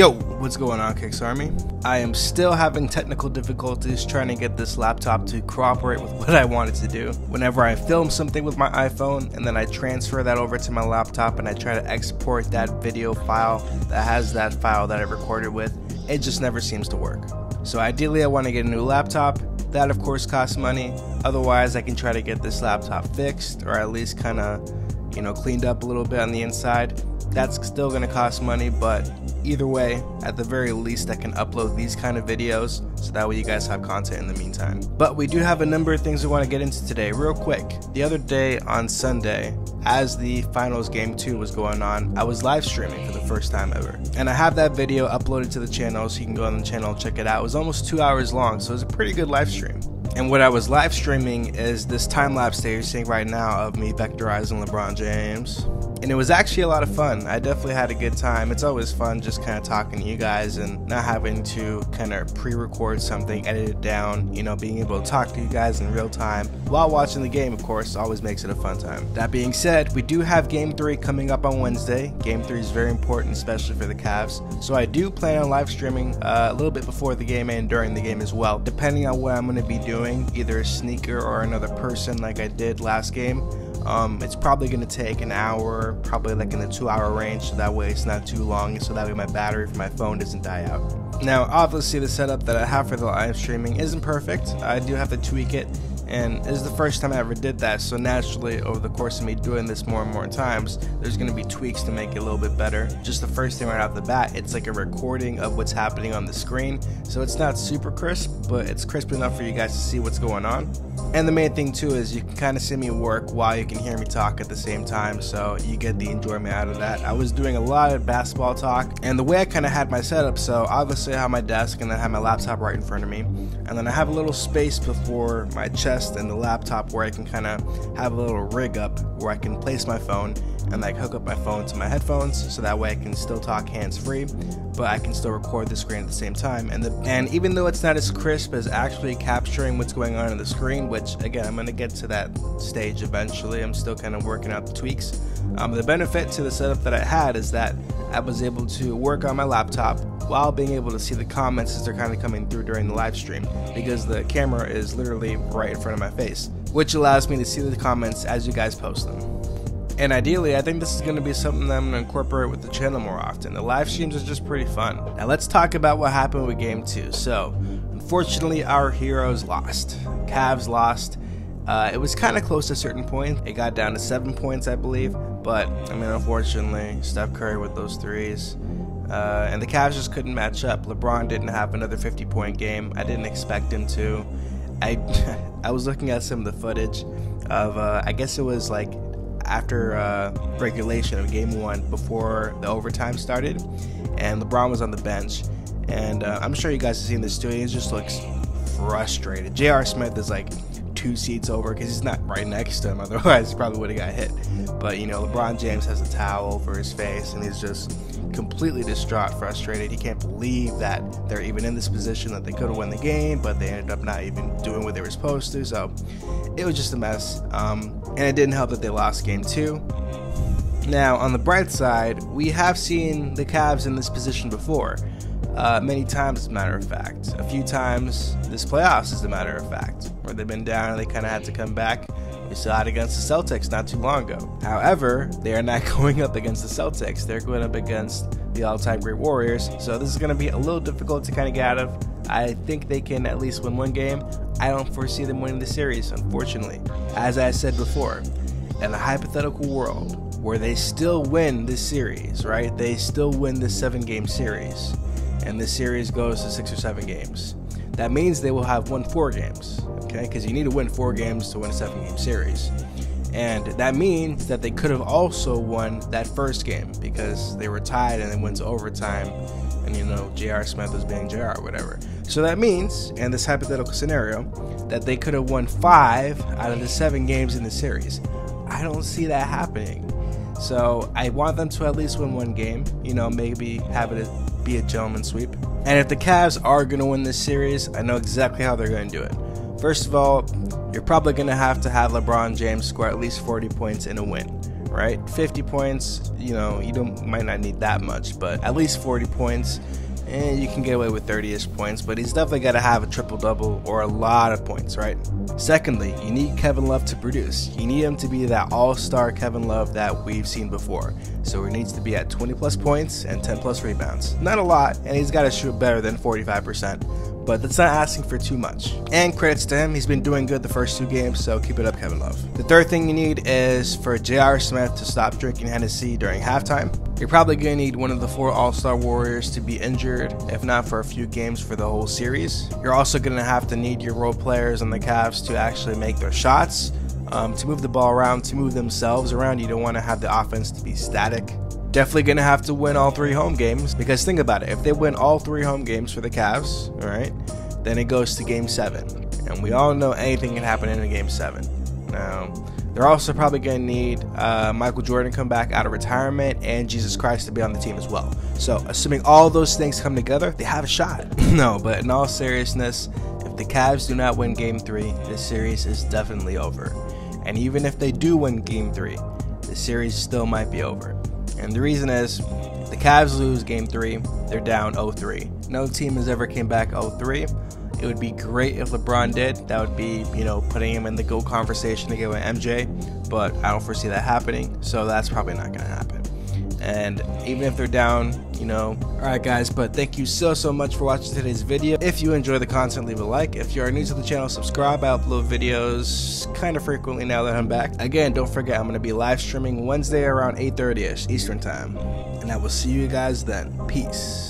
Yo, what's going on, Kicks Army? I am still having technical difficulties trying to get this laptop to cooperate with what I wanted to do. Whenever I film something with my iPhone and then I transfer that over to my laptop and I try to export that video file that has that file that I recorded with, it just never seems to work. So ideally I want to get a new laptop. That of course costs money. Otherwise I can try to get this laptop fixed, or at least kind of, cleaned up a little bit on the inside. That's still going to cost money, but either way, at the very least I can upload these kind of videos so that way you guys have content in the meantime. But we do have a number of things we want to get into today real quick. The other day on Sunday, as the finals game 2 was going on, I was live streaming for the first time ever. And I have that video uploaded to the channel, so you can go on the channel and check it out. It was almost 2 hours long, so it was a pretty good live stream. And what I was live streaming is this time lapse that you're seeing right now of me vectorizing LeBron James. And it was actually a lot of fun. I definitely had a good time. It's always fun just kind of talking to you guys and not having to kind of pre-record something, edit it down, being able to talk to you guys in real time while watching the game, of course, always makes it a fun time. That being said, we do have Game 3 coming up on Wednesday. Game 3 is very important, especially for the Cavs. So I do plan on live streaming a little bit before the game and during the game as well, depending on what I'm going to be doing, either a sneaker or another person like I did last game. It's probably going to take an hour, probably like in the 2-hour range, so that way it's not too long, so that way my battery for my phone doesn't die out. Now obviously the setup that I have for the live streaming isn't perfect. I do have to tweak it, and this is the first time I ever did that, so naturally over the course of me doing this more and more times, there's going to be tweaks to make it a little bit better. Just the first thing right off the bat, it's like a recording of what's happening on the screen, so it's not super crisp, but it's crisp enough for you guys to see what's going on. And the main thing too is you can kind of see me work while you can hear me talk at the same time, so you get the enjoyment out of that. I was doing a lot of basketball talk, and the way I kind of had my setup, so obviously I have my desk and I have my laptop right in front of me, and then I have a little space before my chest and the laptop where I can kind of have a little rig up where I can place my phone and like hook up my phone to my headphones, so that way I can still talk hands-free, but I can still record the screen at the same time. And even though it's not as crisp as actually capturing what's going on the screen, which again I'm going to get to that stage eventually, I'm still kind of working out the tweaks. The benefit to the setup that I had is that I was able to work on my laptop while being able to see the comments as they're kind of coming through during the live stream, because the camera is literally right in front of my face, which allows me to see the comments as you guys post them. And ideally, I think this is going to be something that I'm going to incorporate with the channel more often. The live streams are just pretty fun. Now let's talk about what happened with Game 2. So, unfortunately, our heroes lost. Cavs lost. It was kind of close to a certain point. It got down to 7 points, I believe. But, unfortunately, Steph Curry with those threes. And the Cavs just couldn't match up. LeBron didn't have another 50-point game. I didn't expect him to. I was looking at some of the footage of, I guess it was like after regulation of Game 1 before the overtime started, and LeBron was on the bench, and I'm sure you guys have seen this too. He just looks frustrated. J.R. Smith is like 2 seats over because he's not right next to him, otherwise he probably would have got hit. But LeBron James has a towel over his face and he's just completely distraught, frustrated. He can't believe that they're even in this position, that they could have won the game, but they ended up not even doing what they were supposed to. So it was just a mess, and it didn't help that they lost Game 2. Now on the bright side, we have seen the Cavs in this position before, many times as a matter of fact. A few times this playoffs, as a matter of fact, where they've been down and they kind of had to come back. We saw it against the Celtics not too long ago. However, they are not going up against the Celtics. They're going up against the all-time great Warriors. So this is going to be a little difficult to kind of get out of. I think they can at least win one game. I don't foresee them winning the series, unfortunately. As I said before, in a hypothetical world where they still win this series, right? They still win this 7-game series, and this series goes to 6 or 7 games. That means they will have won 4 games. Okay, because you need to win 4 games to win a 7-game series. And that means that they could have also won that first game because they were tied and they went to overtime, and J.R. Smith was being J.R. or whatever. So that means, in this hypothetical scenario, that they could have won 5 out of the 7 games in the series. I don't see that happening. So I want them to at least win 1 game, maybe have it be a gentleman's sweep. And if the Cavs are going to win this series, I know exactly how they're going to do it. First of all, you're probably going to have LeBron James score at least 40 points in a win, right? 50 points, you know, might not need that much, but at least 40 points, and you can get away with 30-ish points, but he's definitely got to have a triple-double or a lot of points, right? Secondly, you need Kevin Love to produce. You need him to be that all-star Kevin Love that we've seen before. So he needs to be at 20-plus points and 10-plus rebounds. Not a lot, and he's got to shoot better than 45%, but that's not asking for too much. And credits to him, he's been doing good the first 2 games, so keep it up, Kevin Love. The third thing you need is for J.R. Smith to stop drinking Hennessy during halftime. You're probably going to need one of the 4 All-Star Warriors to be injured, if not for a few games for the whole series. You're also going to have to need your role players on the Cavs to actually make their shots, to move the ball around, to move themselves around. You don't want to have the offense to be static. Definitely going to have to win all 3 home games, because think about it, if they win all 3 home games for the Cavs, all right, then it goes to Game 7, and we all know anything can happen in a Game 7. Now, they're also probably going to need Michael Jordan come back out of retirement and Jesus Christ to be on the team as well. So, assuming all those things come together, they have a shot. No, but in all seriousness, if the Cavs do not win Game 3, this series is definitely over. And even if they do win Game 3, the series still might be over. And the reason is, if the Cavs lose Game 3, they're down 0-3. No team has ever came back 0-3. It would be great if LeBron did. That would be, you know, putting him in the GOAT conversation again with MJ, but I don't foresee that happening, so that's probably not going to happen. And even if they're down, you know. Alright guys, but thank you so much for watching today's video. If you enjoy the content, leave a like. If you are new to the channel, subscribe. I upload videos kind of frequently now that I'm back. Again, don't forget, I'm going to be live streaming Wednesday around 8:30ish Eastern time. And I will see you guys then. Peace.